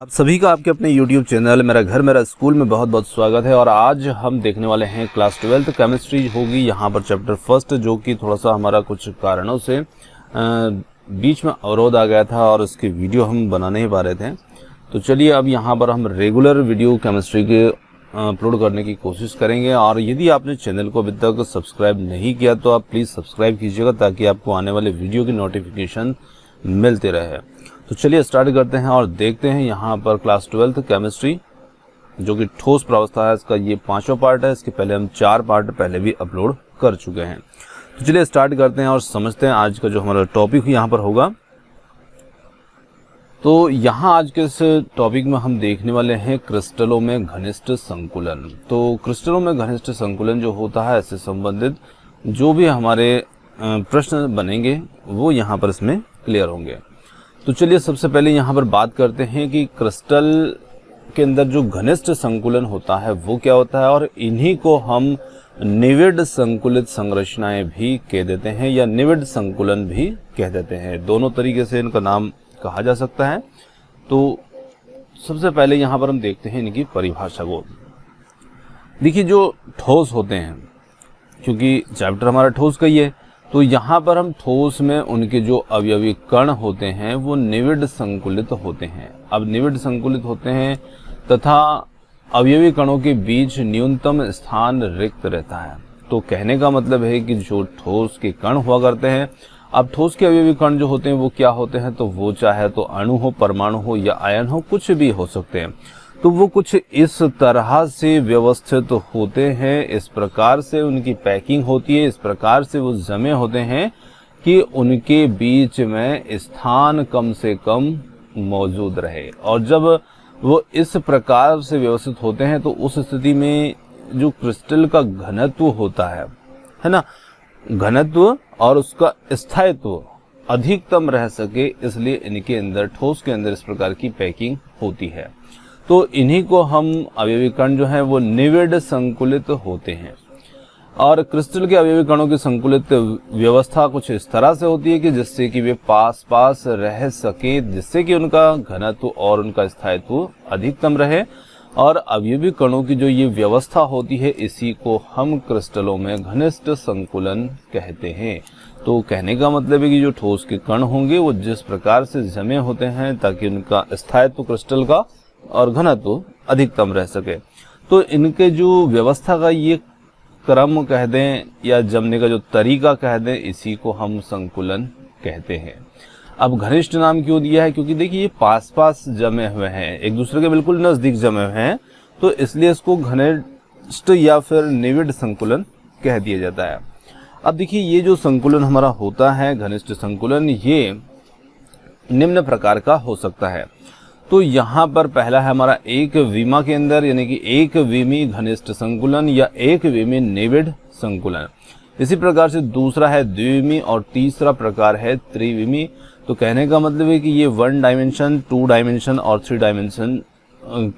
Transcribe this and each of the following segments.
आप सभी का आपके अपने YouTube चैनल मेरा घर मेरा स्कूल में बहुत बहुत स्वागत है। और आज हम देखने वाले हैं क्लास 12 केमिस्ट्री होगी यहाँ पर चैप्टर फर्स्ट, जो कि थोड़ा सा हमारा कुछ कारणों से बीच में अवरोध आ गया था और उसकी वीडियो हम बना नहीं पा रहे थे। तो चलिए अब यहाँ पर हम रेगुलर वीडियो केमिस्ट्री के अपलोड करने की कोशिश करेंगे। और यदि आपने चैनल को अभी तक सब्सक्राइब नहीं किया तो आप प्लीज़ सब्सक्राइब कीजिएगा ताकि आपको आने वाले वीडियो की नोटिफिकेशन मिलते रहे। तो चलिए स्टार्ट करते हैं और देखते हैं यहाँ पर क्लास 12 केमिस्ट्री जो कि ठोस प्रावस्था है, इसका ये 5वां पार्ट है। इसके पहले हम 4 पार्ट पहले भी अपलोड कर चुके हैं। तो चलिए स्टार्ट करते हैं और समझते हैं आज का जो हमारा टॉपिक यहाँ पर होगा। तो यहाँ आज के इस टॉपिक में हम देखने वाले हैं क्रिस्टलों में घनिष्ठ संकुलन। तो क्रिस्टलों में घनिष्ठ संकुलन जो होता है, इससे संबंधित जो भी हमारे प्रश्न बनेंगे वो यहाँ पर इसमें क्लियर होंगे। तो चलिए सबसे पहले यहाँ पर बात करते हैं कि क्रिस्टल के अंदर जो घनिष्ठ संकुलन होता है वो क्या होता है, और इन्हीं को हम निविड संकुलित संरचनाएं भी कह देते हैं या निविड संकुलन भी कह देते हैं। दोनों तरीके से इनका नाम कहा जा सकता है। तो सबसे पहले यहाँ पर हम देखते हैं इनकी परिभाषा को। देखिए, जो ठोस होते हैं, क्योंकि चैप्टर हमारा ठोस का ही है, तो यहाँ पर हम ठोस में उनके जो अवयवी कण होते हैं वो निविड संकुलित होते हैं। अब निविड संकुलित होते हैं तथा अवयवी कणों के बीच न्यूनतम स्थान रिक्त रहता है। तो कहने का मतलब है कि जो ठोस के कण हुआ करते हैं, अब ठोस के अवयवी कण जो होते हैं वो क्या होते हैं, तो वो चाहे तो अणु हो, परमाणु हो या आयन हो, कुछ भी हो सकते हैं। तो वो कुछ इस तरह से व्यवस्थित होते हैं, इस प्रकार से उनकी पैकिंग होती है, इस प्रकार से वो जमे होते हैं कि उनके बीच में स्थान कम से कम मौजूद रहे। और जब वो इस प्रकार से व्यवस्थित होते हैं तो उस स्थिति में जो क्रिस्टल का घनत्व होता है ना, घनत्व और उसका स्थायित्व अधिकतम रह सके, इसलिए इनके अंदर, ठोस के अंदर इस प्रकार की पैकिंग होती है। तो इन्हीं को हम अवयवी कण जो है वो निविड संकुलित होते हैं। और क्रिस्टल के अवयवी कणों की संकुलित व्यवस्था कुछ इस तरह से होती है कि जिससे कि वे पास पास रह सके, जिससे कि उनका घनत्व और उनका स्थायित्व अधिकतम रहे। और अवयवी कणों की जो ये व्यवस्था होती है, इसी को हम क्रिस्टलों में घनिष्ठ संकुलन कहते हैं। तो कहने का मतलब है कि जो ठोस के कण होंगे वो जिस प्रकार से जमे होते हैं ताकि उनका स्थायित्व क्रिस्टल का और घनत्व अधिकतम रह सके। तो इनके जो व्यवस्था का ये क्रम कह दें या जमने का जो तरीका कह दें, इसी को हम संकुलन कहते हैं। अब घनिष्ठ नाम क्यों दिया है, क्योंकि देखिए ये पास पास जमे हुए हैं, एक दूसरे के बिल्कुल नजदीक जमे हुए हैं, तो इसलिए इसको घनिष्ठ या फिर निविड संकुलन कह दिया जाता है। अब देखिए ये जो संकुलन हमारा होता है, घनिष्ठ संकुलन, ये निम्न प्रकार का हो सकता है। तो यहाँ पर पहला है हमारा एक विमा के अंदर, यानी कि एक विमी घनिष्ठ संकुलन या एक विमी निविड संकुलन। इसी प्रकार से दूसरा है द्विविमी और तीसरा प्रकार है त्रिविमी। तो कहने का मतलब है कि ये 1 डायमेंशन, 2 डायमेंशन और 3 डायमेंशन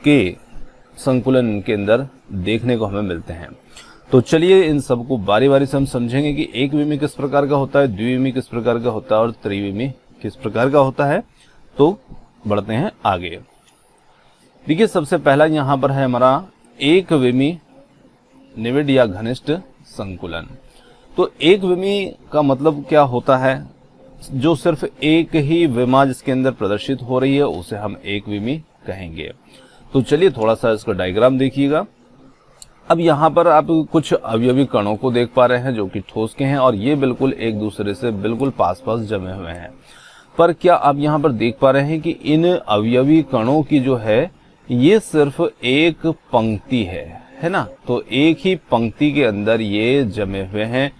के संकुलन के अंदर देखने को हमें मिलते हैं। तो चलिए इन सबको बारी बारी से हम समझेंगे कि एक विमी किस प्रकार का होता है, द्विविमी किस प्रकार का होता है और त्रिविमी किस प्रकार का होता है। तो बढ़ते हैं आगे। देखिए सबसे पहला यहाँ पर है हमारा एक विमी निविड या घनिष्ठ संकुलन। तो एक विमी का मतलब क्या होता है, जो सिर्फ एक ही विमा जिसके अंदर प्रदर्शित हो रही है उसे हम एक विमी कहेंगे। तो चलिए थोड़ा सा इसका डायग्राम देखिएगा। अब यहाँ पर आप कुछ अवयवी कणों को देख पा रहे हैं जो कि ठोस के हैं और ये बिल्कुल एक दूसरे से बिल्कुल पास पास जमे हुए हैं। पर क्या आप यहाँ पर देख पा रहे हैं कि इन अवयवी कणों की जो है ये सिर्फ एक पंक्ति है ना। तो एक ही पंक्ति के अंदर ये जमे हुए हैं।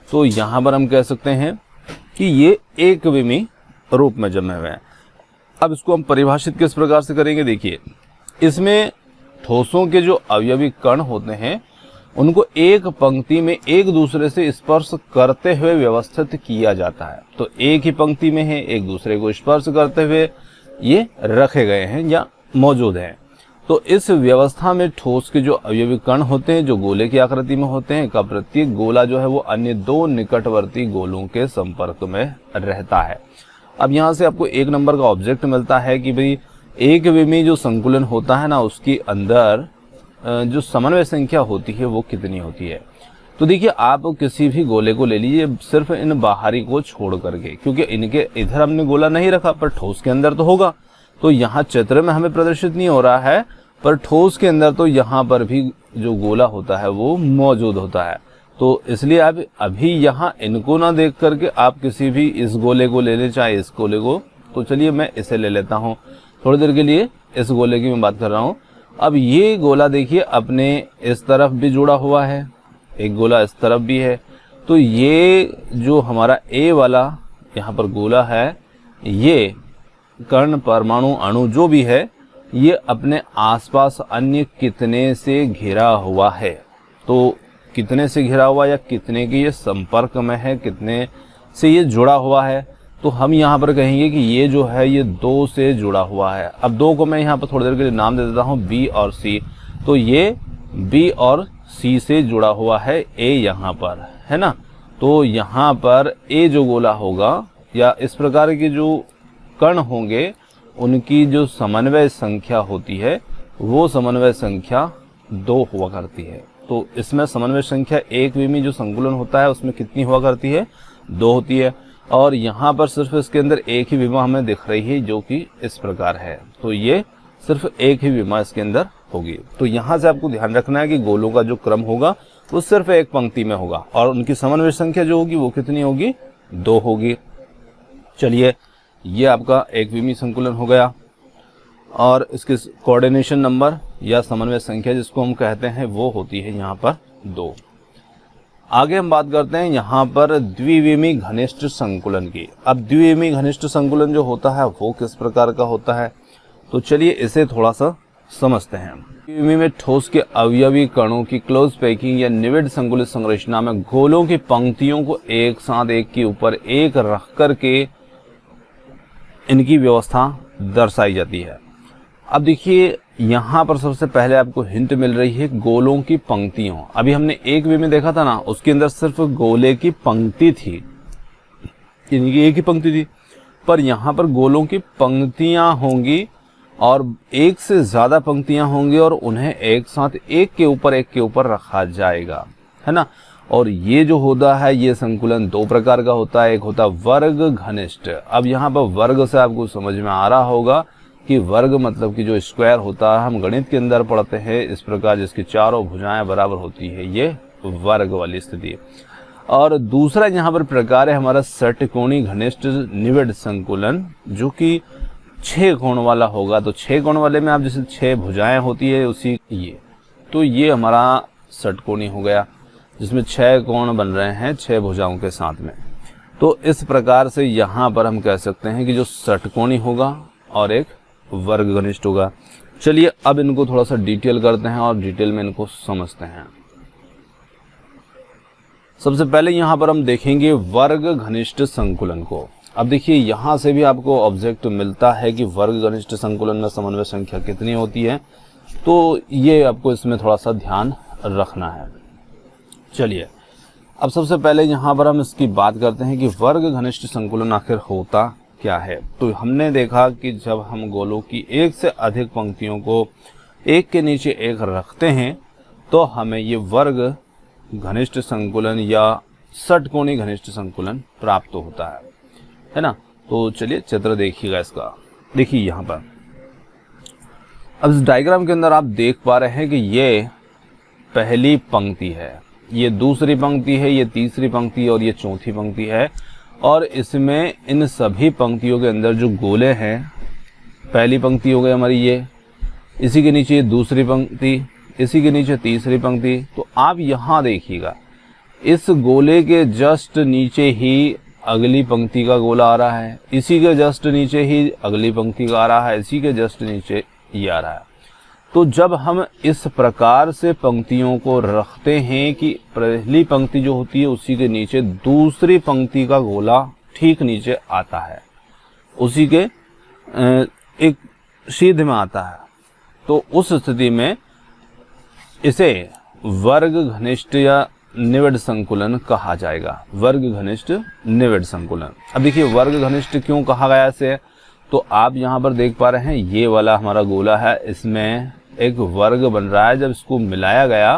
तो यहाँ पर हम कह सकते हैं कि ये एक विमी रूप में जमे हुए हैं। अब इसको हम परिभाषित किस प्रकार से करेंगे, देखिए इसमें ठोसों के जो अवयवी कण होते हैं उनको एक पंक्ति में एक दूसरे से स्पर्श करते हुए व्यवस्थित किया जाता है। तो एक ही पंक्ति में है, एक दूसरे को स्पर्श करते हुए ये रखे गए हैं या मौजूद हैं। तो इस व्यवस्था में ठोस के जो अवयवी कण होते हैं जो गोले की आकृति में होते हैं, का प्रत्येक गोला जो है वो अन्य 2 निकटवर्ती गोलों के संपर्क में रहता है। अब यहाँ से आपको 1 नंबर का ऑब्जेक्ट मिलता है कि भाई एक विमीय जो संकुलन होता है ना, उसके अंदर जो समन्वय संख्या होती है वो कितनी होती है। तो देखिए, आप किसी भी गोले को ले लीजिए, सिर्फ इन बाहरी को छोड़ करके, क्योंकि इनके इधर हमने गोला नहीं रखा, पर ठोस के अंदर तो होगा। तो यहाँ चित्र में हमें प्रदर्शित नहीं हो रहा है, पर ठोस के अंदर तो यहाँ पर भी जो गोला होता है वो मौजूद होता है। तो इसलिए आप अभी यहाँ इनको ना देख करके आप किसी भी इस गोले को ले लें, चाहे इस गोले को। तो चलिए मैं इसे ले लेता हूँ, थोड़ी देर के लिए इस गोले की मैं बात कर रहा हूँ। अब ये गोला देखिए अपने इस तरफ भी जुड़ा हुआ है, एक गोला इस तरफ भी है। तो ये जो हमारा ए वाला यहाँ पर गोला है, ये कण, परमाणु, अणु जो भी है, ये अपने आसपास अन्य कितने से घिरा हुआ है। तो कितने से घिरा हुआ या कितने के ये संपर्क में है, कितने से ये जुड़ा हुआ है। तो हम यहाँ पर कहेंगे कि ये जो है ये 2 से जुड़ा हुआ है। अब 2 को मैं यहाँ पर थोड़ी देर के लिए नाम दे देता हूँ बी और सी। तो ये बी और सी से जुड़ा हुआ है ए यहाँ पर, है ना। तो यहाँ पर ए जो गोला होगा या इस प्रकार के जो कण होंगे, उनकी जो समन्वय संख्या होती है वो समन्वय संख्या 2 हुआ करती है। तो इसमें समन्वय संख्या एक विमीय जो संकुलन होता है उसमें कितनी हुआ करती है, 2 होती है। और यहाँ पर सिर्फ इसके अंदर एक ही विमा हमें दिख रही है जो कि इस प्रकार है। तो ये सिर्फ एक ही विमा इसके अंदर होगी। तो यहाँ से आपको ध्यान रखना है कि गोलों का जो क्रम होगा वो सिर्फ एक पंक्ति में होगा और उनकी समन्वय संख्या जो होगी वो कितनी होगी, 2 होगी। चलिए, ये आपका एक विमीय संकुलन हो गया और इसके कोऑर्डिनेशन नंबर या समन्वय संख्या जिसको हम कहते हैं वो होती है यहाँ पर 2। आगे हम बात करते हैं यहाँ पर द्विविमीय घनिष्ठ संकुलन की। अब द्विविमीय घनिष्ठ संकुलन जो होता है वो किस प्रकार का होता है, तो चलिए इसे थोड़ा सा समझते हैं। द्विविमीय में ठोस के अवयवी कणों की क्लोज पैकिंग या निविड संकुलित संरचना में गोलों की पंक्तियों को एक साथ एक के ऊपर एक रख करके इनकी व्यवस्था दर्शाई जाती है। अब देखिए, यहाँ पर सबसे पहले आपको हिंट मिल रही है गोलों की पंक्तियों। अभी हमने एक वे में देखा था ना, उसके अंदर सिर्फ गोले की पंक्ति थी, इनकी एक ही पंक्ति थी, पर यहाँ पर गोलों की पंक्तियां होंगी और एक से ज्यादा पंक्तियां होंगी और उन्हें एक साथ एक के ऊपर रखा जाएगा, है ना। और ये जो होता है ये संकुलन 2 प्रकार का होता है। एक होता है वर्ग घनिष्ठ। अब यहाँ पर वर्ग से आपको समझ में आ रहा होगा कि वर्ग मतलब कि जो स्क्वायर होता है, हम गणित के अंदर पढ़ते हैं इस प्रकार, जिसकी चारों भुजाएं बराबर होती है, ये वर्ग वाली स्थिति। और दूसरा यहाँ पर प्रकार है हमारा षटकोणीय घनिष्ठ निविड संकुलन, जो कि 6 कोण वाला होगा। तो 6 कोण वाले में आप जैसे 6 भुजाएं होती है उसी ये, तो ये हमारा षटकोणीय हो गया जिसमें 6 कोण बन रहे हैं 6 भुजाओं के साथ में। तो इस प्रकार से यहाँ पर हम कह सकते हैं कि जो षटकोणीय होगा और एक वर्ग घनिष्ठ होगा। चलिए अब इनको थोड़ा सा डिटेल करते हैं और डिटेल में इनको समझते हैं। सबसे पहले यहाँ पर हम देखेंगे वर्ग घनिष्ठ संकुलन को। अब देखिए, यहाँ से भी आपको ऑब्जेक्ट मिलता है कि वर्ग घनिष्ठ संकुलन में समन्वय संख्या कितनी होती है, तो ये आपको इसमें थोड़ा सा ध्यान रखना है। चलिए अब सबसे पहले यहाँ पर हम इसकी बात करते हैं कि वर्ग घनिष्ठ संकुलन आखिर होता क्या है। तो हमने देखा कि जब हम गोलों की एक से अधिक पंक्तियों को एक के नीचे एक रखते हैं तो हमें ये वर्ग घनिष्ठ संकुलन या षटकोणीय घनिष्ठ संकुलन प्राप्त होता है ना। तो चलिए चित्र देखिएगा इसका। देखिए यहाँ पर अब इस डायग्राम के अंदर आप देख पा रहे हैं कि ये पहली पंक्ति है, ये दूसरी पंक्ति है, ये तीसरी पंक्ति और ये चौथी पंक्ति है। और इसमें इन सभी पंक्तियों के अंदर जो गोले हैं, पहली पंक्ति हो गई हमारी ये, इसी के नीचे दूसरी पंक्ति, इसी के नीचे तीसरी पंक्ति। तो आप यहाँ देखिएगा, इस गोले के जस्ट नीचे ही अगली पंक्ति का गोला आ रहा है, इसी के जस्ट नीचे ही अगली पंक्ति का आ रहा है, इसी के जस्ट नीचे ये आ रहा है। तो जब हम इस प्रकार से पंक्तियों को रखते हैं कि पहली पंक्ति जो होती है उसी के नीचे दूसरी पंक्ति का गोला ठीक नीचे आता है, उसी के एक सीध में आता है, तो उस स्थिति में इसे वर्ग घनिष्ठ या निविड संकुलन कहा जाएगा। वर्ग घनिष्ठ निविड संकुलन। अब देखिए वर्ग घनिष्ठ क्यों कहा गया इसे, तो आप यहाँ पर देख पा रहे हैं ये वाला हमारा गोला है, इसमें एक वर्ग बन रहा है। जब इसको मिलाया गया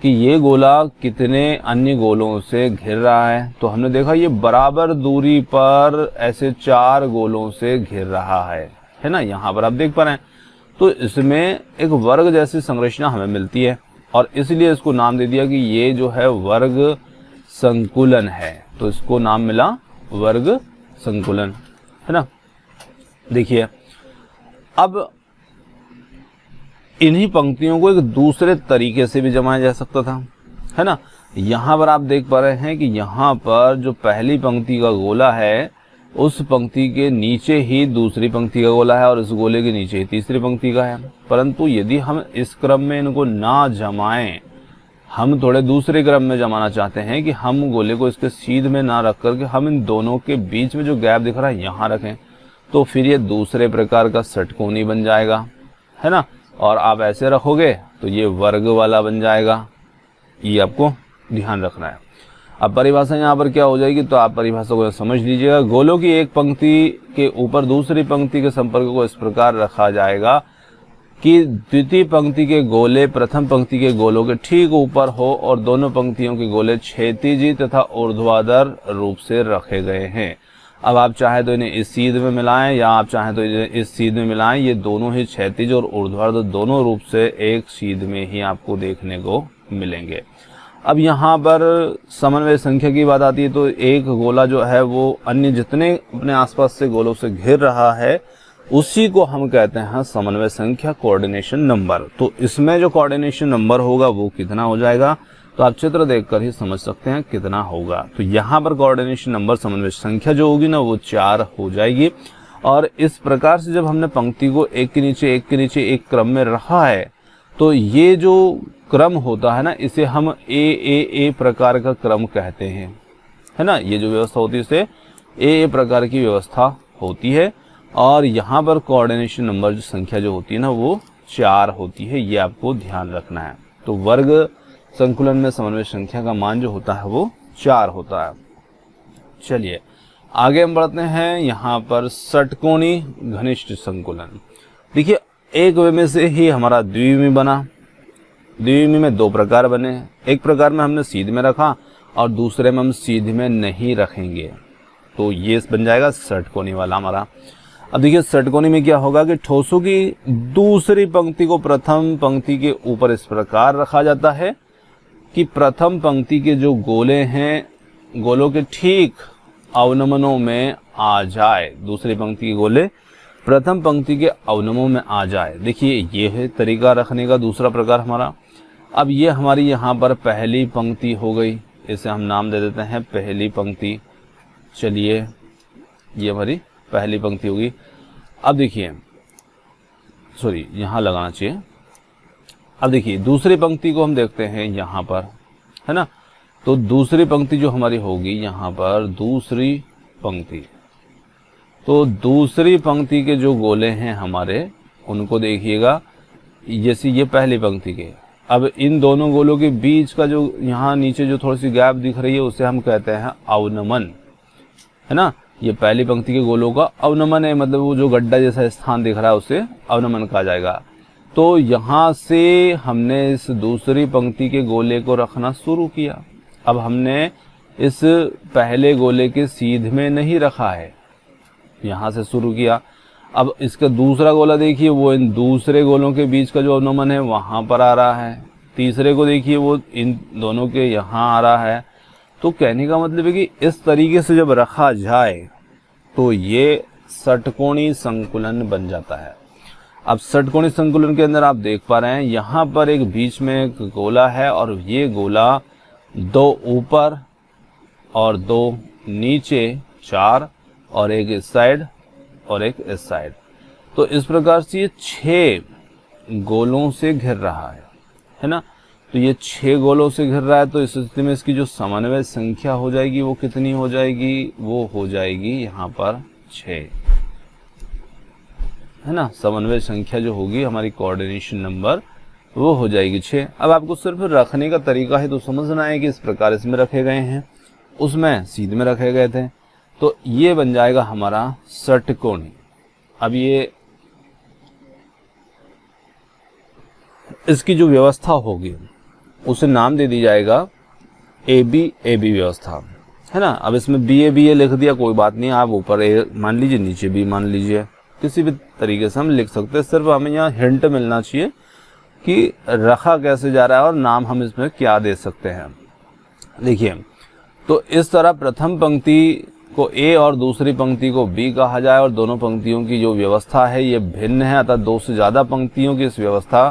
कि ये गोला कितने अन्य गोलों से घिर रहा है, तो हमने देखा ये बराबर दूरी पर ऐसे 4 गोलों से घिर रहा है ना, यहाँ पर आप देख पा रहे हैं। तो इसमें एक वर्ग जैसी संरचना हमें मिलती है और इसलिए इसको नाम दे दिया कि ये जो है वर्ग संकुलन है। तो इसको नाम मिला वर्ग संकुलन, है ना। देखिए अब इन्हीं पंक्तियों को एक दूसरे तरीके से भी जमाया जा सकता था, है ना। यहाँ पर आप देख पा रहे हैं कि यहाँ पर जो पहली पंक्ति का गोला है उस पंक्ति के नीचे ही दूसरी पंक्ति का गोला है और इस गोले के नीचे ही तीसरी पंक्ति का है। परंतु यदि हम इस क्रम में इनको ना जमाएं, हम थोड़े दूसरे क्रम में जमाना चाहते हैं कि हम गोले को इसके सीध में ना रख करके हम इन दोनों के बीच में जो गैप दिख रहा है यहाँ रखें, तो फिर ये दूसरे प्रकार का षटकोणी बन जाएगा, है ना। और आप ऐसे रखोगे तो ये वर्ग वाला बन जाएगा, ये आपको ध्यान रखना है। अब परिभाषा यहाँ पर क्या हो जाएगी, तो आप परिभाषा को समझ लीजिएगा। गोलों की एक पंक्ति के ऊपर दूसरी पंक्ति के संपर्क को इस प्रकार रखा जाएगा कि द्वितीय पंक्ति के गोले प्रथम पंक्ति के गोलों के ठीक ऊपर हो और दोनों पंक्तियों के गोले क्षैतिज तथा ऊर्ध्वाधर रूप से रखे गए हैं। अब आप चाहे तो इन्हें इस सीध में मिलाएं या आप चाहे तो इन्हें इस सीध में मिलाएं, ये दोनों ही क्षैतिज और ऊर्ध्वाधर दोनों रूप से एक सीध में ही आपको देखने को मिलेंगे। अब यहाँ पर समन्वय संख्या की बात आती है, तो एक गोला जो है वो अन्य जितने अपने आसपास से गोलों से घिर रहा है उसी को हम कहते हैं समन्वय संख्या, कोऑर्डिनेशन नंबर। तो इसमें जो कोऑर्डिनेशन नंबर होगा वो कितना हो जाएगा, तो आप चित्र देखकर ही समझ सकते हैं कितना होगा। तो यहाँ पर कोऑर्डिनेशन नंबर समन्वय संख्या जो होगी ना वो 4 हो जाएगी। और इस प्रकार से जब हमने पंक्ति को एक के नीचे एक क्रम में रखा है, तो ये जो क्रम होता है ना इसे हम ए प्रकार का क्रम कहते हैं, है ना। ये जो व्यवस्था होती है इसे ए प्रकार की व्यवस्था होती है। और यहाँ पर कोऑर्डिनेशन नंबर जो संख्या जो होती है ना वो 4 होती है, ये आपको ध्यान रखना है। तो वर्ग संकुलन में समन्वय संख्या का मान जो होता है वो 4 होता है। चलिए आगे हम बढ़ते हैं। यहाँ पर षटकोणी घनिष्ठ संकुलन। देखिए एक वे में से ही हमारा द्विविमी बना। द्विविमी में 2 प्रकार बने, एक प्रकार में हमने सीध में रखा और दूसरे में हम सीध में नहीं रखेंगे, तो ये बन जाएगा षटकोणी वाला हमारा। अब देखिए षटकोणी में क्या होगा कि ठोसों की दूसरी पंक्ति को प्रथम पंक्ति के ऊपर इस प्रकार रखा जाता है कि प्रथम पंक्ति के जो गोले हैं गोलों के ठीक अवनमनों में आ जाए, दूसरी पंक्ति के गोले प्रथम पंक्ति के अवनमों में आ जाए। देखिए ये है तरीका रखने का दूसरा प्रकार हमारा। अब ये हमारी यहाँ पर पहली पंक्ति हो गई, इसे हम नाम दे देते हैं पहली पंक्ति। चलिए ये हमारी पहली पंक्ति होगी। अब देखिए सॉरी यहाँ लगाना चाहिए। अब देखिए दूसरी पंक्ति को हम देखते हैं यहाँ पर, है ना। तो दूसरी पंक्ति जो हमारी होगी यहाँ पर दूसरी पंक्ति, तो दूसरी पंक्ति के जो गोले हैं हमारे उनको देखिएगा, जैसे ये पहली पंक्ति के। अब इन दोनों गोलों के बीच का जो यहाँ नीचे जो थोड़ी सी गैप दिख रही है उसे हम कहते हैं अवनमन, है ना। ये पहली पंक्ति के गोलों का अवनमन है, मतलब वो जो गड्ढा जैसा स्थान दिख रहा है उसे अवनमन कहा जाएगा। तो यहाँ से हमने इस दूसरी पंक्ति के गोले को रखना शुरू किया। अब हमने इस पहले गोले के सीध में नहीं रखा है, यहाँ से शुरू किया। अब इसका दूसरा गोला देखिए, वो इन दूसरे गोलों के बीच का जो अवनमन है वहाँ पर आ रहा है। तीसरे को देखिए, वो इन दोनों के यहाँ आ रहा है। तो कहने का मतलब है कि इस तरीके से जब रखा जाए तो ये षटकोणी संकुलन बन जाता है। अब षटकोणी संकुलन के अंदर आप देख पा रहे हैं यहाँ पर एक बीच में एक गोला है और ये गोला 2 ऊपर और 2 नीचे, 4 और एक इस साइड और एक इस साइड। तो इस प्रकार से ये 6 गोलों से घिर रहा है ना। तो ये 6 गोलों से घिर रहा है, तो इस स्थिति में इसकी जो समन्वय संख्या हो जाएगी वो कितनी हो जाएगी, वो हो जाएगी यहाँ पर 6, है ना। समन्वय संख्या जो होगी हमारी कोऑर्डिनेशन नंबर वो हो जाएगी 6। अब आपको सिर्फ रखने का तरीका है तो समझना है कि इस प्रकार इसमें रखे गए हैं, उसमें सीध में रखे गए थे, तो ये बन जाएगा हमारा षटकोणी। अब ये इसकी जो व्यवस्था होगी उसे नाम दे दी जाएगा ए बी व्यवस्था, है ना। अब इसमें बी ए लिख दिया, कोई बात नहीं, आप ऊपर ए मान लीजिए, नीचे बी मान लीजिए, किसी भी तरीके से हम लिख सकते हैं। सिर्फ हमें यहाँ हिंट मिलना चाहिए कि रखा कैसे जा रहा है और नाम हम इसमें क्या दे सकते हैं। देखिए, तो इस तरह प्रथम पंक्ति को ए और दूसरी पंक्ति को बी कहा जाए, और दोनों पंक्तियों की जो व्यवस्था है ये भिन्न है, अतः दो से ज्यादा पंक्तियों की इस व्यवस्था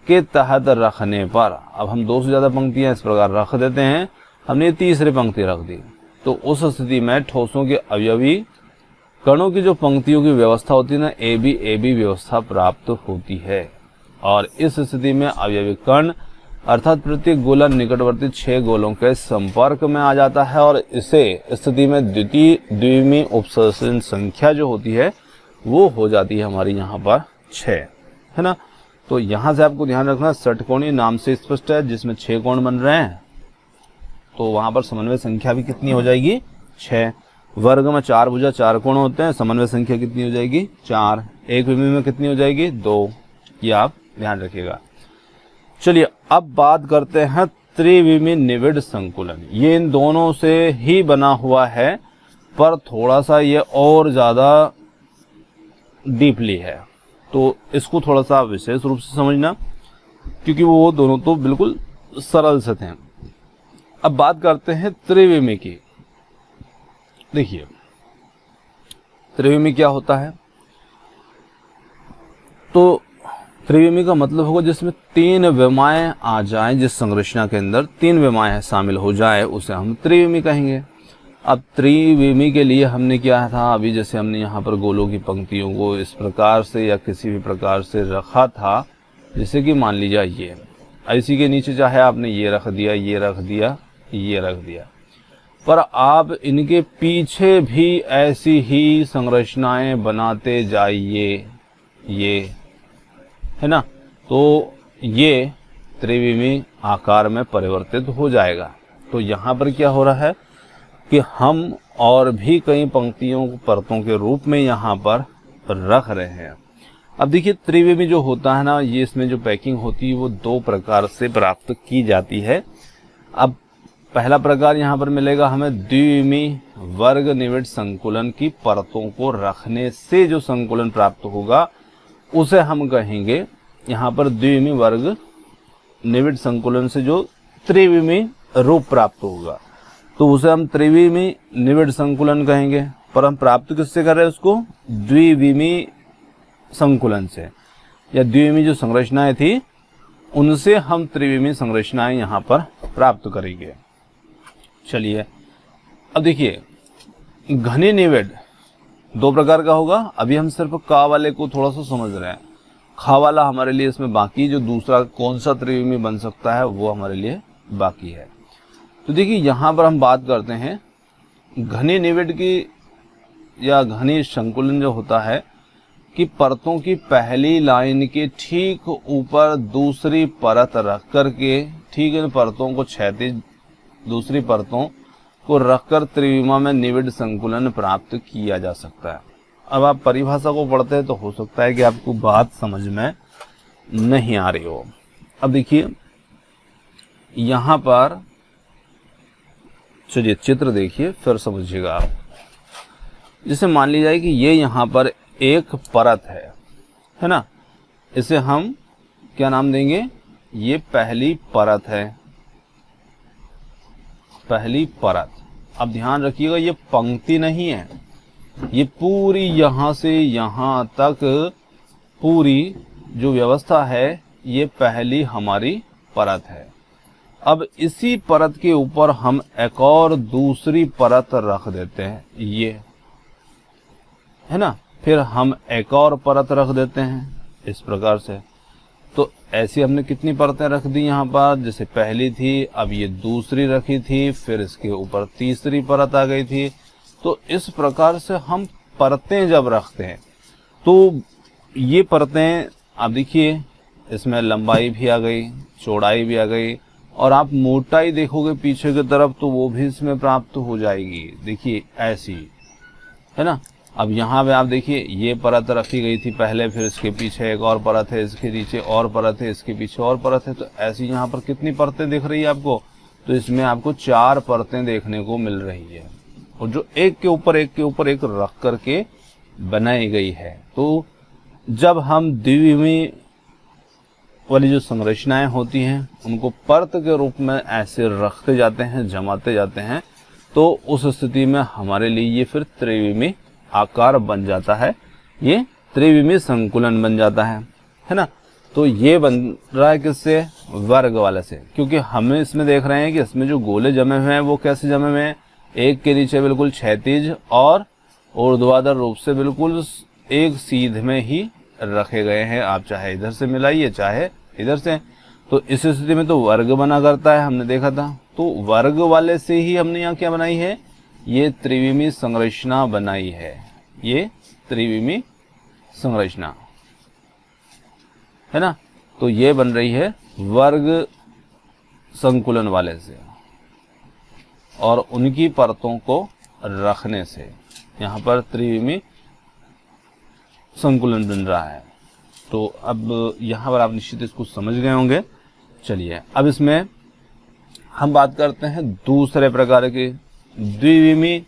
के तहत रखने पर, अब हम दो से ज्यादा पंक्तियां इस प्रकार रख देते हैं, हमने तीसरी पंक्ति रख दी, तो उस स्थिति में ठोसों के अवयवी कणों की जो पंक्तियों की व्यवस्था होती है ना, ए बी व्यवस्था प्राप्त होती है। और इस स्थिति में अवयवी कण अर्थात प्रत्येक गोला निकटवर्ती 6 गोलों के संपर्क में आ जाता है, और इसे स्थिति में द्वितीय द्विमीय उपसर्जन संख्या जो होती है वो हो जाती है हमारी यहाँ पर 6, है ना। तो यहाँ से आपको ध्यान रखना, षटकोणीय नाम से स्पष्ट है, जिसमें 6 कोण बन रहे हैं, तो वहां पर समन्वय संख्या भी कितनी हो जाएगी, 6। वर्ग में 4 भुजा 4 कोण होते हैं, समन्वय संख्या कितनी हो जाएगी, 4। एक विमी में कितनी हो जाएगी, 2। ये आप ध्यान रखिएगा। चलिए अब बात करते हैं त्रिविमी निविड़ संकुलन। ये इन दोनों से ही बना हुआ है, पर थोड़ा सा ये और ज्यादा डीपली है, तो इसको थोड़ा सा विशेष रूप से समझना, क्योंकि वो दोनों तो बिल्कुल सरल से थे। अब बात करते हैं त्रिविमी की। देखिए, त्रिविमी क्या होता है, तो त्रिविमी का मतलब होगा जिसमें 3 विमाएं आ जाएं, जिस संरचना के अंदर 3 विमाएं शामिल हो जाए उसे हम त्रिविमी कहेंगे। अब त्रिविमी के लिए हमने क्या था, अभी जैसे हमने यहाँ पर गोलों की पंक्तियों को इस प्रकार से या किसी भी प्रकार से रखा था, जैसे कि मान लीजिए ये, इसी के नीचे चाहे आपने ये रख दिया, ये रख दिया, ये रख दिया, पर आप इनके पीछे भी ऐसी ही संरचनाएं बनाते जाइए, ये है ना, तो ये त्रिविमी आकार में परिवर्तित हो जाएगा। तो यहाँ पर क्या हो रहा है कि हम और भी कई पंक्तियों परतों के रूप में यहाँ पर रख रहे हैं। अब देखिए, त्रिविमी जो होता है ना, ये इसमें जो पैकिंग होती है वो 2 प्रकार से प्राप्त की जाती है। अब पहला प्रकार यहाँ पर मिलेगा हमें द्विविमी वर्ग निविड़ संकुलन की परतों को रखने से जो संकुलन प्राप्त होगा उसे हम कहेंगे यहाँ पर द्विविमी वर्ग निविड़ संकुलन से जो त्रिविमी रूप प्राप्त होगा, तो उसे हम त्रिविमी निविड़ संकुलन कहेंगे। पर हम प्राप्त किससे कर रहे हैं उसको, द्विविमी संकुलन से, या द्विविमी जो संरचनाएं थी उनसे हम त्रिविमी संरचनाएं यहाँ पर प्राप्त करेंगे। चलिए अब देखिए, घनी निविड़ 2 प्रकार का होगा। अभी हम सिर्फ का वाले को थोड़ा सा समझ रहे हैं, खा वाला हमारे लिए इसमें बाकी, जो दूसरा कौन सा त्रिविमी बन सकता है वो हमारे लिए बाकी है। तो देखिए, यहाँ पर हम बात करते हैं घनी निविड़ की, या घनी संकुलन जो होता है कि परतों की पहली लाइन के ठीक ऊपर दूसरी परत रख करके, ठीक इन परतों को क्षैतिज दूसरी परतों को रखकर त्रिविमा में निविड़ संकुलन प्राप्त किया जा सकता है। अब आप परिभाषा को पढ़ते हैं तो हो सकता है कि आपको बात समझ में नहीं आ रही हो। अब देखिए, यहाँ पर चलिए चित्र देखिए फिर समझिएगा आप। जैसे मान ली जाए कि ये यहाँ पर एक परत है ना, इसे हम क्या नाम देंगे, ये पहली परत है, पहली परत। अब ध्यान रखिएगा, ये पंक्ति नहीं है, ये पूरी यहाँ से यहाँ तक पूरी जो व्यवस्था है ये पहली हमारी परत है। अब इसी परत के ऊपर हम एक और दूसरी परत रख देते हैं, ये है ना, फिर हम एक और परत रख देते हैं इस प्रकार से। तो ऐसी हमने कितनी परतें रख दी यहाँ पर, जैसे पहली थी, अब ये दूसरी रखी थी, फिर इसके ऊपर तीसरी परत आ गई थी। तो इस प्रकार से हम परतें जब रखते हैं तो ये परतें, आप देखिए इसमें लंबाई भी आ गई, चौड़ाई भी आ गई, और आप मोटाई देखोगे पीछे की तरफ तो वो भी इसमें प्राप्त हो जाएगी। देखिए ऐसी, है ना। अब यहाँ पे आप देखिए ये परत रखी गई थी पहले, फिर इसके पीछे एक और परत है, इसके नीचे और परत है, इसके पीछे और परत है। तो ऐसी यहाँ पर कितनी परतें दिख रही है आपको? तो इसमें आपको 4 परतें देखने को मिल रही है, और जो एक के ऊपर एक के ऊपर एक रख करके बनाई गई है। तो जब हम द्विविमी वाली जो संरचनाएं होती हैं उनको परत के रूप में ऐसे रखते जाते हैं, जमाते जाते हैं, तो उस स्थिति में हमारे लिए ये फिर त्रिविमी आकार बन जाता है, ये त्रिविमी संकुलन बन जाता है ना। तो ये बन रहा है किससे? वर्ग वाले से, क्योंकि हमें इसमें देख रहे हैं कि इसमें जो गोले जमे हुए हैं वो कैसे जमे हुए हैं? एक के नीचे बिल्कुल क्षैतिज और ऊर्ध्वाधर रूप से बिल्कुल एक सीध में ही रखे गए हैं। आप चाहे इधर से मिलाइए चाहे इधर से। तो इस स्थिति में तो वर्ग बना करता है, हमने देखा था। तो वर्ग वाले से ही हमने यहाँ क्या बनाई है? ये त्रिविमी संरचना बनाई है, ये त्रिविमी संरचना है ना। तो ये बन रही है वर्ग संकुलन वाले से, और उनकी परतों को रखने से यहाँ पर त्रिविमी संकुलन बन रहा है। तो अब यहाँ पर आप निश्चित इसको समझ गए होंगे। चलिए अब इसमें हम बात करते हैं दूसरे प्रकार के द्विविमी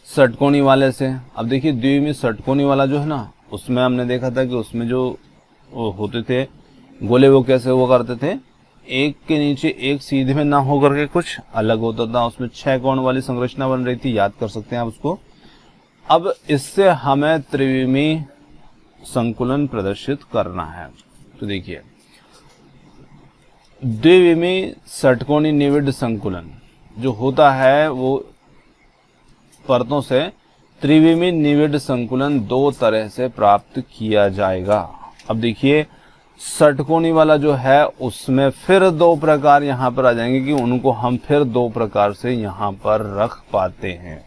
षटकोणी वाले से। अब देखिए द्विविमी षटकोणी वाला जो है ना, उसमें हमने देखा था कि उसमें जो होते थे गोले वो कैसे हुआ करते थे? एक के नीचे एक सीधे में ना होकर के कुछ अलग होता था, उसमें 6 कोण वाली संरचना बन रही थी, याद कर सकते हैं आप उसको। अब इससे हमें त्रिविमी संकुलन प्रदर्शित करना है। तो देखिए द्विविमी षटकोणी निविड संकुलन जो होता है वो परतों से त्रिविमी निविड संकुलन 2 तरह से प्राप्त किया जाएगा। अब देखिए षटकोणी वाला जो है उसमें फिर 2 प्रकार यहाँ पर आ जाएंगे कि उनको हम फिर 2 प्रकार से यहाँ पर रख पाते हैं।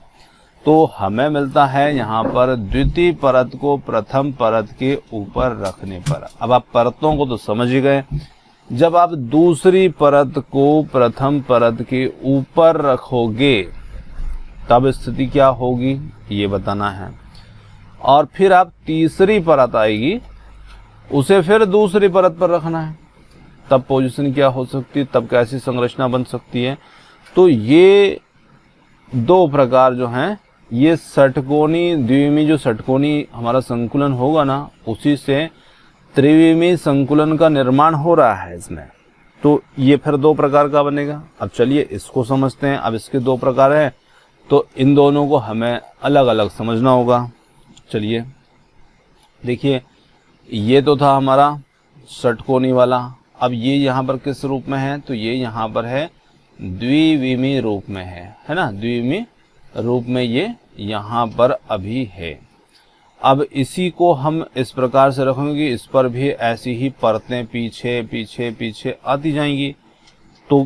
तो हमें मिलता है यहाँ पर द्वितीय परत को प्रथम परत के ऊपर रखने पर। अब आप परतों को तो समझ ही गए। जब आप दूसरी परत को प्रथम परत के ऊपर रखोगे तब स्थिति क्या होगी ये बताना है। और फिर आप तीसरी परत आएगी उसे फिर दूसरी परत पर रखना है, तब पोजीशन क्या हो सकती है, तब कैसी संरचना बन सकती है। तो ये 2 प्रकार जो हैं, ये षटकोणी द्विविमी जो षटकोणी हमारा संकुलन होगा ना, उसी से त्रिविमी संकुलन का निर्माण हो रहा है इसमें। तो ये फिर 2 प्रकार का बनेगा। अब चलिए इसको समझते हैं। अब इसके 2 प्रकार हैं, तो इन दोनों को हमें अलग अलग समझना होगा। चलिए देखिए ये तो था हमारा षटकोणी वाला। अब ये यहाँ पर किस रूप में है? तो ये यहाँ पर है द्विविमी रूप में है ना। द्विविमी रूप में ये यहाँ पर अभी है। अब इसी को हम इस प्रकार से रखेंगे कि इस पर भी ऐसी ही परतें पीछे पीछे पीछे आती जाएंगी। तो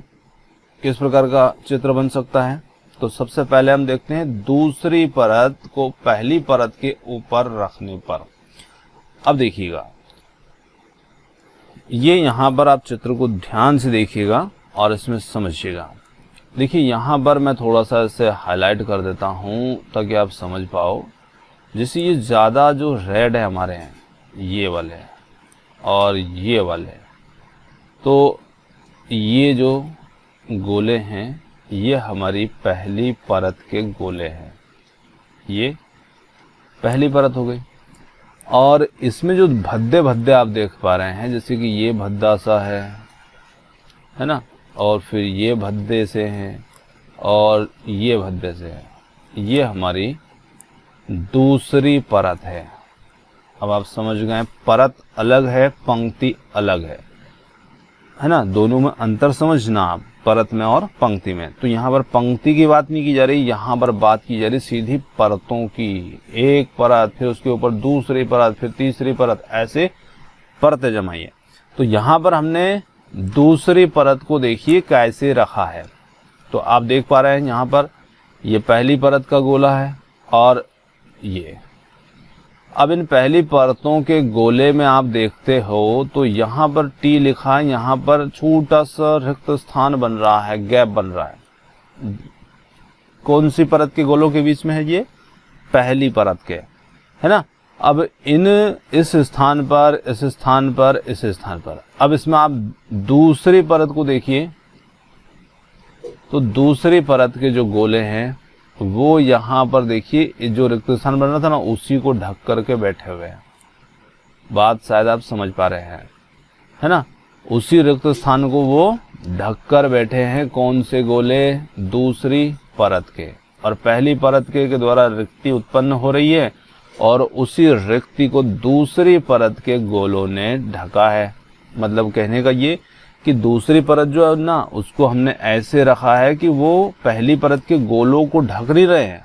किस प्रकार का चित्र बन सकता है? तो सबसे पहले हम देखते हैं दूसरी परत को पहली परत के ऊपर रखने पर। अब देखिएगा ये यहाँ पर आप चित्र को ध्यान से देखिएगा और इसमें समझिएगा। देखिए यहाँ पर मैं थोड़ा सा इसे हाईलाइट कर देता हूँ ताकि आप समझ पाओ। जैसे ये ज़्यादा जो रेड है हमारे हैं ये वाले और ये वाले, तो ये जो गोले हैं ये हमारी पहली परत के गोले हैं। ये पहली परत हो गई। और इसमें जो भद्दे भद्दे आप देख पा रहे हैं, जैसे कि ये भद्दा सा है ना, और फिर ये भद्दे से हैं और ये भद्दे से है, ये हमारी दूसरी परत है। अब आप समझ गए, परत अलग है पंक्ति अलग है ना। दोनों में अंतर समझना आप, परत में और पंक्ति में। तो यहाँ पर पंक्ति की बात नहीं की जा रही, यहाँ पर बात की जा रही सीधी परतों की। एक परत फिर उसके ऊपर दूसरी परत फिर तीसरी परत, ऐसे परतें जमाइए। तो यहाँ पर हमने दूसरी परत को देखिए कैसे रखा है। तो आप देख पा रहे हैं यहाँ पर ये पहली परत का गोला है और ये। अब इन पहली परतों के गोले में आप देखते हो तो यहाँ पर टी लिखा है, यहाँ पर छोटा सा रिक्त स्थान बन रहा है, गैप बन रहा है। कौन सी परत के गोलों के बीच में है? ये पहली परत के। है ना। अब इस स्थान पर, इस स्थान पर, इस स्थान पर, अब इसमें आप दूसरी परत को देखिए तो दूसरी परत के जो गोले हैं वो यहाँ पर देखिए, जो रिक्त स्थान बन रहा था ना उसी को ढक करके बैठे हुए हैं। बात शायद आप समझ पा रहे हैं, है ना। उसी रिक्त स्थान को वो ढक कर बैठे हैं। कौन से गोले? दूसरी परत के। और पहली परत के द्वारा रिक्ति उत्पन्न हो रही है और उसी रिक्ति को दूसरी परत के गोलों ने ढका है। मतलब कहने का ये कि दूसरी परत जो है ना उसको हमने ऐसे रखा है कि वो पहली परत के गोलों को ढक नहीं रहे हैं,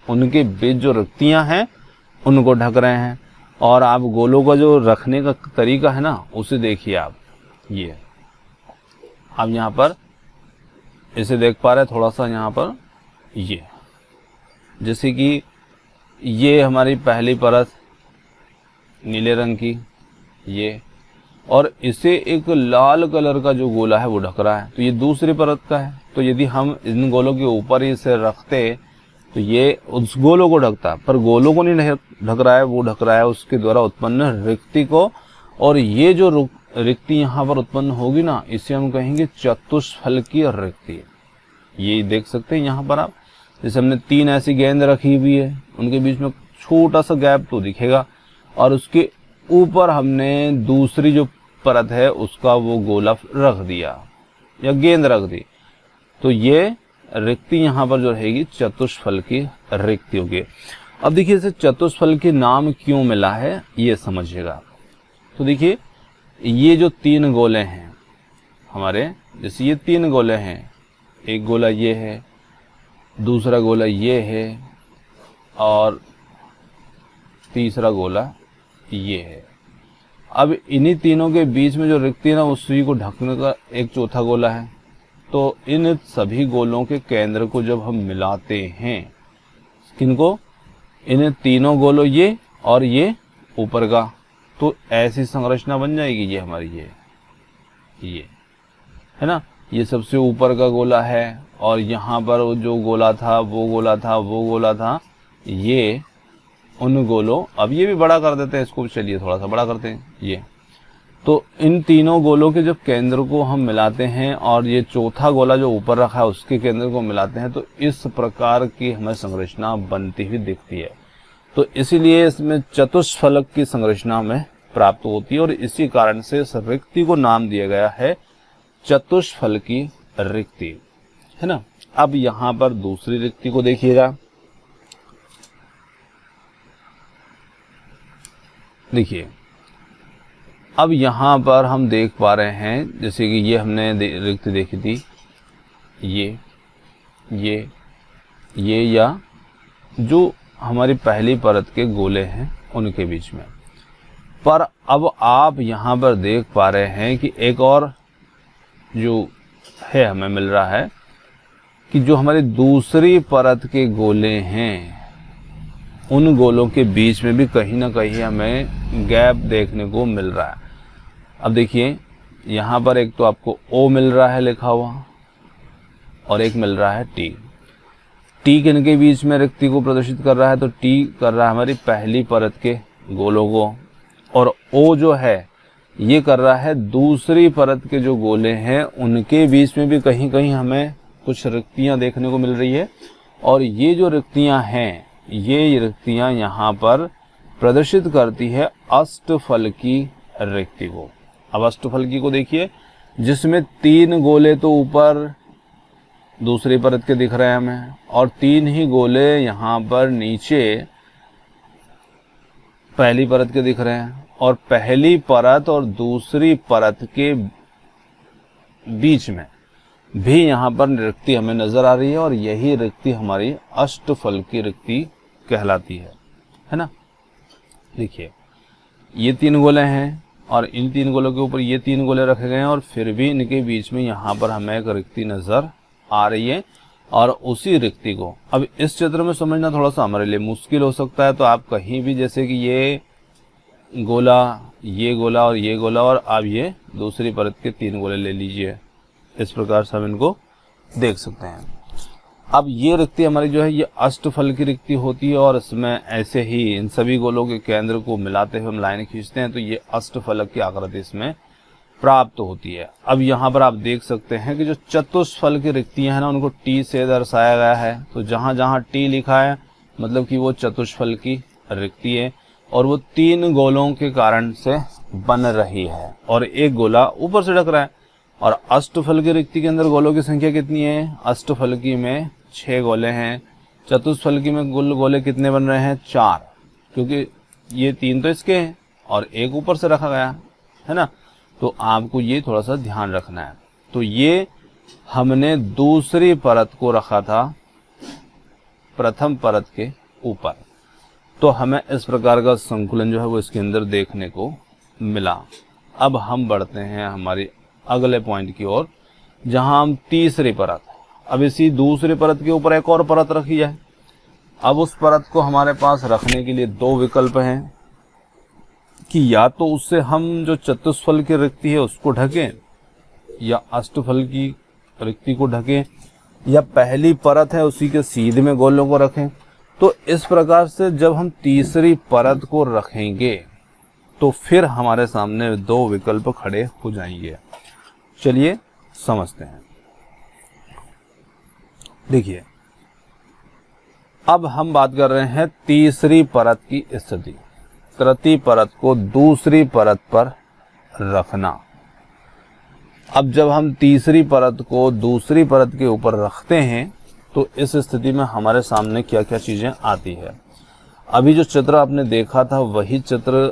उनके बीच जो रिक्तियां हैं उनको ढक रहे हैं। और आप गोलों का जो रखने का तरीका है ना उसे देखिए आप, ये आप यहाँ पर इसे देख पा रहे हैं थोड़ा सा यहाँ पर, ये जैसे कि ये हमारी पहली परत नीले रंग की, ये, और इसे एक लाल कलर का जो गोला है वो ढक रहा है, तो ये दूसरी परत का है। तो यदि हम इन गोलों के ऊपर ही इसे रखते तो ये उस गोलों को ढकता, पर गोलों को नहीं ढक रहा है, वो ढक रहा है उसके द्वारा उत्पन्न रिक्ति को। और ये जो रिक्ति यहाँ पर उत्पन्न होगी ना इसे हम कहेंगे चतुष्फलकीय रिक्ति। ये देख सकते हैं यहाँ पर आप, जैसे हमने 3 ऐसी गेंद रखी हुई है, उनके बीच में छोटा सा गैप तो दिखेगा और उसके ऊपर हमने दूसरी जो परत है उसका वो गोला रख दिया या गेंद रख दी, तो ये रिक्ति यहाँ पर जो रहेगी चतुष्फलकीय रिक्ति होगी। अब देखिए इसे चतुष्फलकीय नाम क्यों मिला है ये समझिएगा। तो देखिए ये जो 3 गोले हैं हमारे, जैसे ये 3 गोले हैं, एक गोला ये है, दूसरा गोला ये है और तीसरा गोला ये है। अब इन्हीं तीनों के बीच में जो रिक्ति है ना उसी को ढकने का एक चौथा गोला है। तो इन सभी गोलों के केंद्र को जब हम मिलाते हैं, किनको? इन तीनों गोलों ये और ये ऊपर का, तो ऐसी संरचना बन जाएगी ये हमारी, ये है ना। ये सबसे ऊपर का गोला है और यहाँ पर जो गोला था वो गोला था वो गोला था, ये उन गोलों, अब ये भी बड़ा कर देते हैं इसको, चलिए थोड़ा सा बड़ा करते हैं ये। तो इन तीनों गोलों के जब केंद्र को हम मिलाते हैं और ये चौथा गोला जो ऊपर रखा है उसके केंद्र को मिलाते हैं तो इस प्रकार की हमें संरचना बनती हुई दिखती है। तो इसीलिए इसमें चतुष्फलक की संरचना में प्राप्त होती है और इसी कारण से इस रिक्ति को नाम दिया गया है चतुष्फलकीय रिक्ति, है ना। अब यहाँ पर दूसरी रिक्ति को देखिएगा, देखिए अब यहाँ पर हम देख पा रहे हैं जैसे कि ये हमने रिक्ति देखी थी, ये या जो हमारी पहली परत के गोले हैं उनके बीच में। पर अब आप यहाँ पर देख पा रहे हैं कि एक और जो है हमें मिल रहा है कि जो हमारी दूसरी परत के गोले हैं उन गोलों के बीच में भी कहीं ना कहीं हमें गैप देखने को मिल रहा है। अब देखिए यहाँ पर एक तो आपको O मिल रहा है लिखा हुआ और एक मिल रहा है T। T किनके बीच में रिक्ति को प्रदर्शित कर रहा है? तो T कर रहा है हमारी पहली परत के गोलों को और O जो है ये कर रहा है दूसरी परत के जो गोले हैं उनके बीच में भी कहीं कहीं हमें कुछ रिक्तियां देखने को मिल रही है। और ये जो रिक्तियां हैं ये रिक्तियां यहाँ पर प्रदर्शित करती है अष्टफलकी रिक्ति को। अब अष्टफलकी को देखिए जिसमें 3 गोले तो ऊपर दूसरी परत के दिख रहे हैं हमें और 3 ही गोले यहाँ पर नीचे पहली परत के दिख रहे हैं और पहली परत और दूसरी परत के बीच में भी यहाँ पर रिक्ति हमें नजर आ रही है और यही रिक्ति हमारी अष्टफलकी रिक्ति कहलाती है ना। देखिए ये 3 गोले हैं और इन 3 गोलों के ऊपर ये 3 गोले रखे गए हैं और फिर भी इनके बीच में यहाँ पर हमें एक रिक्ति नजर आ रही है और उसी रिक्ति को अब इस चित्र में समझना थोड़ा सा हमारे लिए मुश्किल हो सकता है। तो आप कहीं भी जैसे कि ये गोला और ये गोला और आप ये दूसरी परत के 3 गोले ले लीजिए, इस प्रकार से हम इनको देख सकते हैं। अब ये रिक्ति हमारी जो है ये अष्टफल की रिक्ति होती है, और इसमें ऐसे ही इन सभी गोलों के केंद्र को मिलाते हुए हम लाइन खींचते हैं तो ये अष्टफलक की आकृति इसमें प्राप्त होती है। अब यहाँ पर आप देख सकते हैं कि जो चतुष्फल की रिक्तियां हैं ना, उनको टी से दर्शाया गया है। तो जहां जहां टी लिखा है मतलब कि वो चतुष्फल की रिक्ति है, और वो 3 गोलों के कारण से बन रही है, और एक गोला ऊपर से ढक रहा है। और अष्टफल की रिक्ति के अंदर गोलों की संख्या कितनी है? अष्टफलकी में 6 गोले हैं, चतुष्फलकी में गोले कितने बन रहे हैं? 4, क्योंकि ये 3 तो इसके हैं और एक ऊपर से रखा गया है ना। तो आपको ये थोड़ा सा ध्यान रखना है। तो ये हमने दूसरी परत को रखा था प्रथम परत के ऊपर, तो हमें इस प्रकार का संकुलन जो है वो इसके अंदर देखने को मिला। अब हम बढ़ते हैं हमारी अगले पॉइंट की ओर, जहां हम तीसरी परत, अब इसी दूसरी परत के ऊपर एक और परत रखी जाए। अब उस परत को हमारे पास रखने के लिए 2 विकल्प हैं कि या तो उससे हम जो चतुष्फल की रिक्ति है उसको ढकें, या अष्टफल की रिक्ति को ढकें, या पहली परत है उसी के सीधे में गोलों को रखें। तो इस प्रकार से जब हम तीसरी परत को रखेंगे तो फिर हमारे सामने 2 विकल्प खड़े हो जाएंगे। चलिए समझते हैं। देखिए, अब हम बात कर रहे हैं तीसरी परत की स्थिति। तृतीय परत को दूसरी परत पर रखना। अब जब हम तीसरी परत को दूसरी परत के ऊपर रखते हैं तो इस स्थिति में हमारे सामने क्या क्या चीजें आती है। अभी जो चित्र आपने देखा था वही चित्र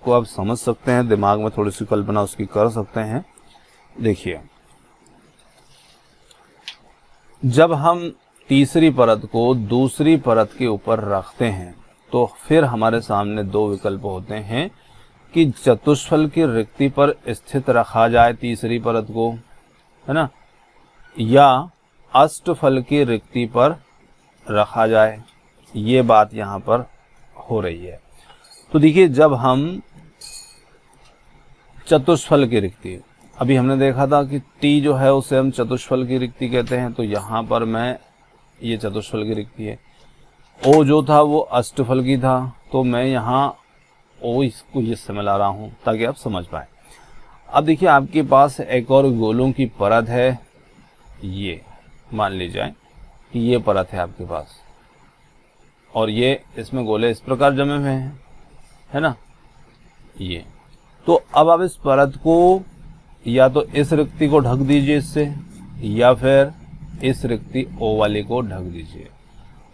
को आप समझ सकते हैं, दिमाग में थोड़ी सी कल्पना उसकी कर सकते हैं। देखिए, जब हम तीसरी परत को दूसरी परत के ऊपर रखते हैं तो फिर हमारे सामने 2 विकल्प होते हैं कि चतुष्फल की रिक्ति पर स्थित रखा जाए तीसरी परत को, है ना, या अष्टफल की रिक्ति पर रखा जाए। ये बात यहाँ पर हो रही है। तो देखिए, जब हम चतुष्फल की रिक्ति, अभी हमने देखा था कि टी जो है उसे हम चतुष्फल की रिक्ति कहते हैं, तो यहाँ पर मैं ये चतुष्फल की रिक्ति है। ओ जो था वो अष्टफल की था, तो मैं यहाँ ओ इसको इससे मिला रहा हूँ ताकि आप समझ पाए। अब देखिए, आपके पास एक और गोलों की परत है, ये मान ली जाए कि ये परत है आपके पास, और ये इसमें गोले इस प्रकार जमे हुए हैं, है ना, ये। तो अब आप इस परत को या तो इस रिक्ति को ढक दीजिए इससे, या फिर इस रिक्ति ओ वाली को ढक दीजिए।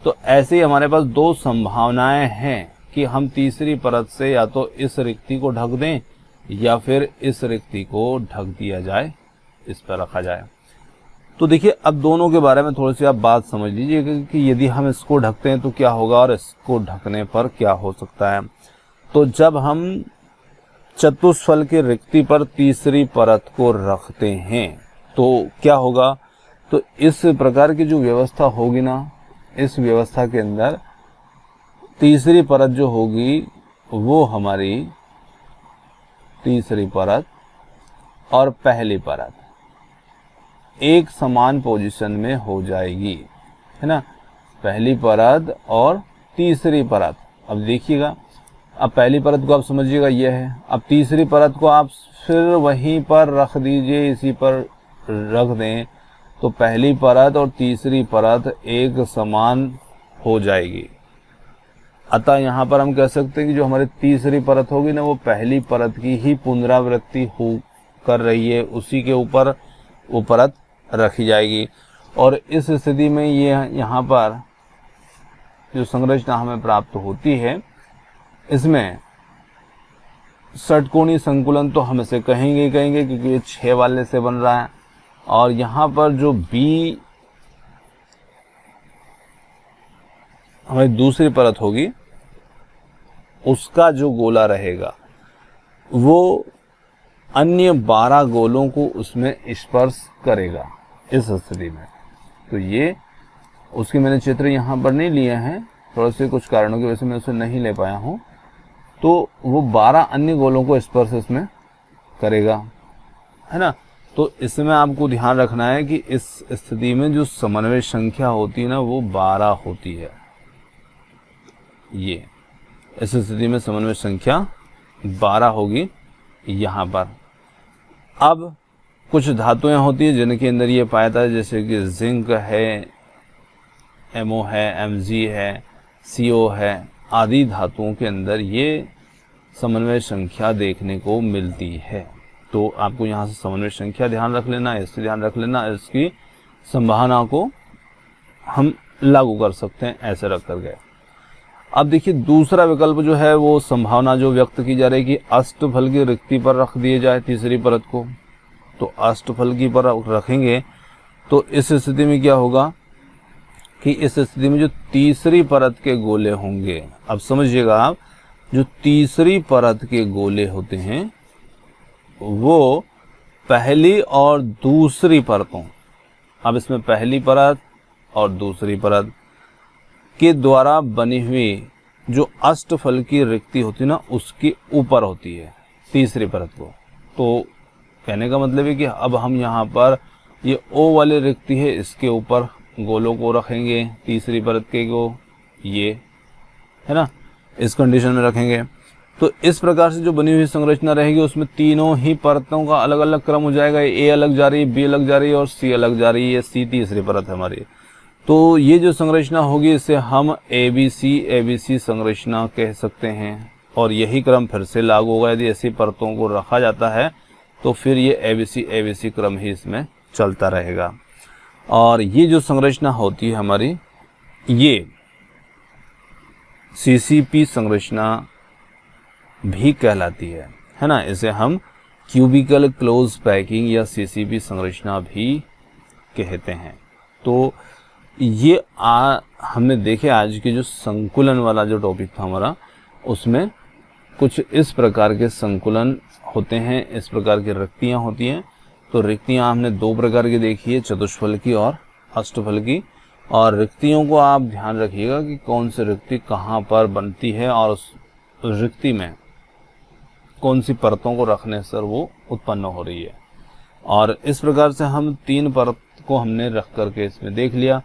तो ऐसे ही हमारे पास 2 संभावनाएं हैं कि हम तीसरी परत से या तो इस रिक्ति को ढक दें या फिर इस रिक्ति को ढक दिया जाए, इस पर रखा जाए। तो देखिए, अब दोनों के बारे में थोड़ी सी आप बात समझ लीजिए कि यदि हम इसको ढकते हैं तो क्या होगा और इसको ढकने पर क्या हो सकता है। तो जब हम चतुष्फल की रिक्ति पर तीसरी परत को रखते हैं तो क्या होगा, तो इस प्रकार की जो व्यवस्था होगी ना, इस व्यवस्था के अंदर तीसरी परत जो होगी वो हमारी तीसरी परत और पहली परत एक समान पोजीशन में हो जाएगी, है ना, पहली परत और तीसरी परत। अब देखिएगा, अब पहली परत को आप समझिएगा ये है, अब तीसरी परत को आप फिर वहीं पर रख दीजिए, इसी पर रख दें, तो पहली परत और तीसरी परत एक समान हो जाएगी। अतः यहाँ पर हम कह सकते हैं कि जो हमारी तीसरी परत होगी ना, वो पहली परत की ही पुनरावृत्ति हो कर रही है, उसी के ऊपर वो परत रखी जाएगी। और इस स्थिति में ये यहाँ पर जो संरचना हमें प्राप्त होती है, इसमें षटकोणीय संकुलन तो हम इसे कहेंगे ही कहेंगे, क्योंकि ये 6 वाले से बन रहा है। और यहाँ पर जो बी हमारी दूसरी परत होगी, उसका जो गोला रहेगा वो अन्य 12 गोलों को उसमें स्पर्श करेगा इस स्थिति में। तो ये उसके मैंने चित्र यहाँ पर नहीं लिए हैं, थोड़े से कुछ कारणों की वजह से मैं उसे नहीं ले पाया हूँ। तो वो 12 अन्य गोलों को स्पर्श इसमें करेगा, है ना। तो इसमें आपको ध्यान रखना है कि इस स्थिति में जो समन्वय संख्या होती है ना वो 12 होती है। ये इस स्थिति में समन्वय संख्या 12 होगी यहाँ पर। अब कुछ धातुएं होती है जिनके अंदर ये पाया जाता है, जैसे कि जिंक है, MO है, Mg है, CO है, आदि धातुओं के अंदर ये समन्वय संख्या देखने को मिलती है। तो आपको यहाँ से समन्वय संख्या ध्यान रख लेना, इससे ध्यान रख लेना, इसकी संभावना को हम लागू कर सकते हैं ऐसे रख कर गए। अब देखिए दूसरा विकल्प जो है वो संभावना जो व्यक्त की जा रही है कि अष्टफल की रिक्ति पर रख दिए जाए तीसरी परत को। तो अष्टफल की पर रखेंगे तो इस स्थिति में क्या होगा कि इस स्थिति में जो तीसरी परत के गोले होंगे, अब समझिएगा आप, जो तीसरी परत के गोले होते हैं वो पहली और दूसरी परतों, अब इसमें पहली परत और दूसरी परत के द्वारा बनी हुई जो अष्टफल की रिक्ति होती है ना उसके ऊपर होती है तीसरी परत को। तो कहने का मतलब है कि अब हम यहाँ पर ये O वाली रिक्ति है इसके ऊपर गोलों को रखेंगे, तीसरी परत के को ये है ना इस कंडीशन में रखेंगे। तो इस प्रकार से जो बनी हुई संरचना रहेगी उसमें तीनों ही परतों का अलग अलग क्रम हो जाएगा। A अलग जा रही है, B अलग जा रही है और C अलग जा रही है। C तीसरी परत है हमारी। तो ये जो संरचना होगी इसे हम ABC संरचना कह सकते हैं और यही क्रम फिर से लागू होगा। यदि ऐसी परतों को रखा जाता है तो फिर ये ABC क्रम ही इसमें चलता रहेगा। और ये जो संरचना होती है हमारी ये CCP संरचना भी कहलाती है ना। इसे हम क्यूबिकल क्लोज पैकिंग या CCP संरचना भी कहते हैं। तो ये हमने देखे आज के जो संकुलन वाला जो टॉपिक था हमारा उसमें कुछ इस प्रकार के संकुलन होते हैं, इस प्रकार की रिक्तियाँ होती हैं। तो रिक्तियाँ हमने दो प्रकार की देखी है, चतुष्फल की और अष्टफल की। और रिक्तियों को आप ध्यान रखिएगा कि कौन सी रिक्ति कहाँ पर बनती है और उस रिक्ति में कौन सी परतों को रखने से वो उत्पन्न हो रही है। और इस प्रकार से हम तीन परत को हमने रख करके इसमें देख लिया।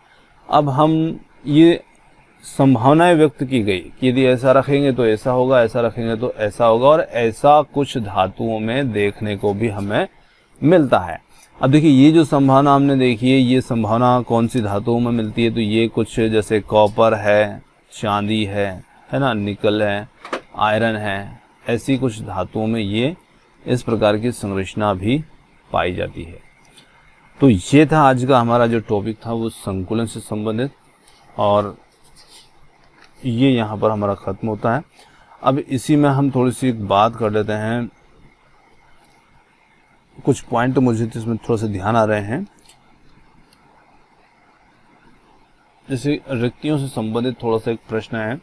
अब हम ये संभावनाएं व्यक्त की गई कि यदि ऐसा रखेंगे तो ऐसा होगा, ऐसा रखेंगे तो ऐसा होगा, और ऐसा कुछ धातुओं में देखने को भी हमें मिलता है। अब देखिए ये जो संभावना हमने देखी है ये संभावना कौन सी धातुओं में मिलती है, तो ये कुछ जैसे कॉपर है, चांदी है ना, निकल है, आयरन है, ऐसी कुछ धातुओं में ये इस प्रकार की संरचना भी पाई जाती है। तो ये था आज का हमारा जो टॉपिक था वो संकुलन से संबंधित, और ये यहाँ पर हमारा ख़त्म होता है। अब इसी में हम थोड़ी सी बात कर लेते हैं, कुछ पॉइंट मुझे इसमें थोड़ा सा ध्यान आ रहे हैं। जैसे रिक्तियों से संबंधित थोड़ा सा एक प्रश्न है,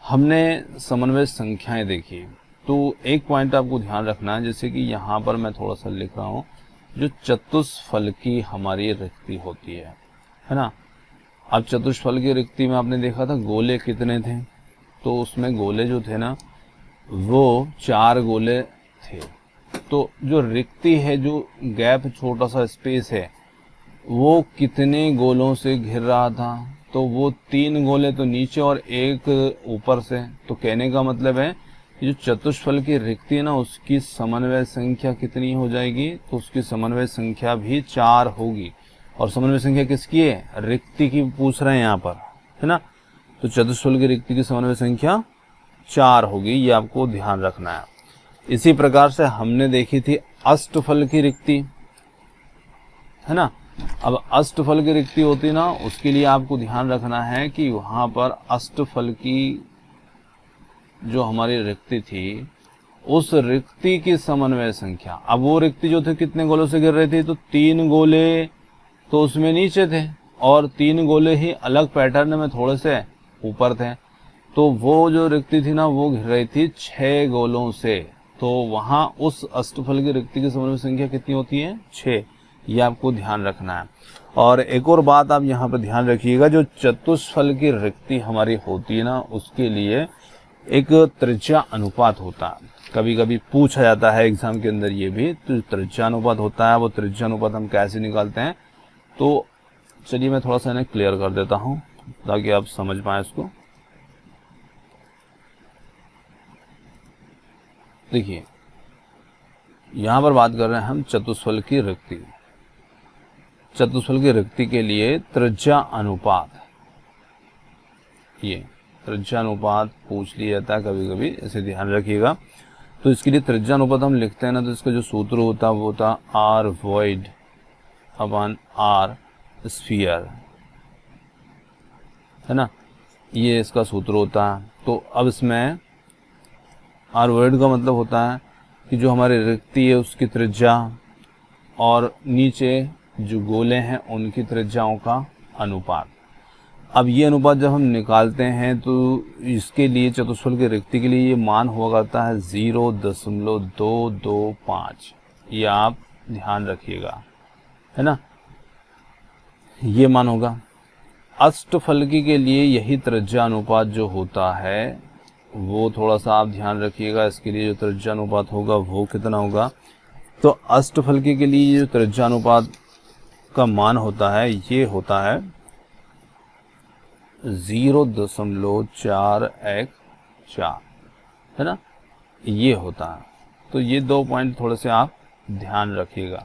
हमने समन्वय संख्याएं देखी, तो एक पॉइंट आपको ध्यान रखना है, जैसे कि यहाँ पर मैं थोड़ा सा लिख रहा हूँ, जो चतुष्फल की हमारी रिक्ति होती है ना। अब चतुष्फल की रिक्ति में आपने देखा था गोले कितने थे, तो उसमें गोले जो थे ना वो 4 गोले थे। तो जो रिक्ति है, जो गैप छोटा सा स्पेस है, वो कितने गोलों से घिर रहा था, तो वो 3 गोले तो नीचे और 1 ऊपर से। तो कहने का मतलब है जो चतुष्फल की रिक्ति है ना उसकी समन्वय संख्या कितनी हो जाएगी, तो उसकी समन्वय संख्या भी 4 होगी। और समन्वय संख्या किसकी है, रिक्ति की पूछ रहे हैं यहाँ पर, है ना। तो चतुष्फल की रिक्ति की समन्वय संख्या 4 होगी, ये आपको ध्यान रखना है। इसी प्रकार से हमने देखी थी अष्टफल की रिक्ति, है ना। अब अष्टफल की रिक्ति होती ना, उसके लिए आपको ध्यान रखना है कि वहां पर अष्टफल की जो हमारी रिक्ति थी उस रिक्ति की समन्वय संख्या, अब वो रिक्ति जो थे कितने गोलों से घिर रही थी, तो 3 गोले तो उसमें नीचे थे और 3 गोले ही अलग पैटर्न में थोड़े से ऊपर थे। तो वो जो रिक्ति थी ना वो घिर रही थी 6 गोलों से। तो वहां उस अष्टफल की रिक्ति की समन्वय संख्या कितनी होती है, 6। ये आपको ध्यान रखना है। और एक और बात आप यहाँ पर ध्यान रखिएगा, जो चतुष्फल की रिक्ति हमारी होती है ना उसके लिए एक त्रिज्या अनुपात होता है। कभी कभी पूछा जाता है एग्जाम के अंदर ये भी, तो त्रिज्या अनुपात होता है, वो त्रिज्या अनुपात हम कैसे निकालते हैं, तो चलिए मैं थोड़ा सा इन्हें क्लियर कर देता हूँ ताकि आप समझ पाएं इसको। देखिए यहां पर बात कर रहे हैं हम चतुष्फल की रिक्ति। चतुष्फल की रिक्ति के लिए त्रिज्या अनुपात, ये त्रिज्या अनुपात पूछ लिया जाता है कभी कभी, इसे ध्यान रखिएगा। तो इसके लिए त्रिज्या अनुपात हम लिखते हैं ना, तो इसका जो सूत्र होता है वो होता है r void upon r sphere, है ना, ये इसका सूत्र होता है। तो अब इसमें आर वॉइड का मतलब होता है कि जो हमारी रिक्ति है उसकी त्रिज्या और नीचे जो गोले हैं उनकी त्रिज्याओं का अनुपात। अब ये अनुपात जब हम निकालते हैं तो इसके लिए चतुष्फल की रिक्ति के लिए ये मान हुआ करता है 0.225, ये आप ध्यान रखिएगा, है ना, ये मान होगा। अष्टफलकी के लिए यही त्रिज्या अनुपात जो होता है वो थोड़ा सा आप ध्यान रखिएगा। इसके लिए जो त्रिज्या अनुपात होगा वो कितना होगा, तो अष्टफलकी के लिए जो त्रिज्या अनुपात का मान होता है ये होता है 0.414, है ना, ये होता है। तो ये 2 पॉइंट थोड़े से आप ध्यान रखिएगा।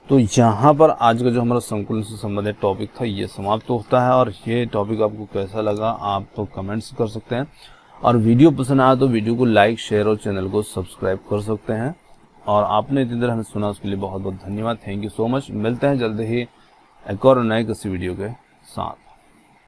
तो यहाँ पर आज का जो हमारा संकुलन से संबंधित टॉपिक था ये समाप्त होता है। और ये टॉपिक आपको कैसा लगा आप तो कमेंट्स कर सकते हैं, और वीडियो पसंद आया तो वीडियो को लाइक, शेयर और चैनल को सब्सक्राइब कर सकते हैं। और आपने इतनी देर हमें सुना उसके लिए बहुत बहुत धन्यवाद। Thank you so much. मिलते हैं जल्द ही एक और नए किसी वीडियो के साथ।